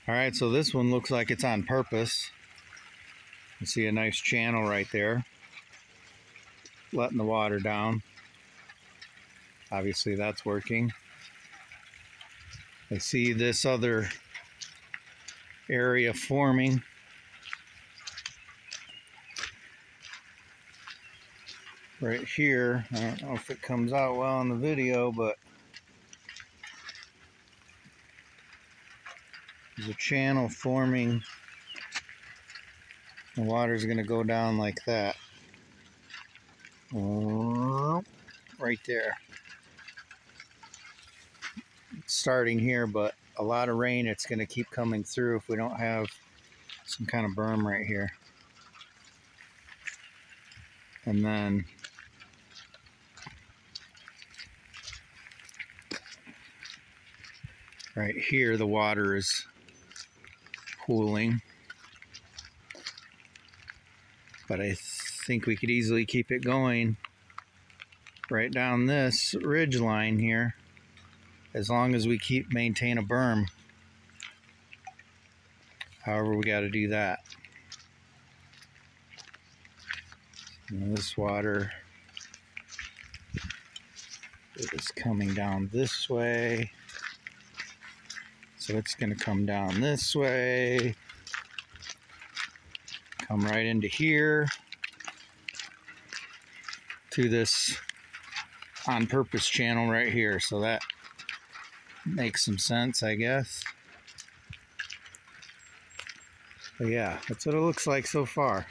All right, so this one looks like it's on purpose. You see a nice channel right there, letting the water down. Obviously that's working. I see this other area forming. Right here, I don't know if it comes out well on the video, but there's a channel forming. The water's going to go down like that. Right there. It's starting here, but a lot of rain, it's going to keep coming through if we don't have some kind of berm right here. And then right here, the water is pooling. But I think we could easily keep it going right down this ridge line here, as long as we maintain a berm. However, we got to do that. And this water is coming down this way, so it's going to come down this way, come right into here to this on purpose channel right here. So that makes some sense, I guess. But yeah, that's what it looks like so far.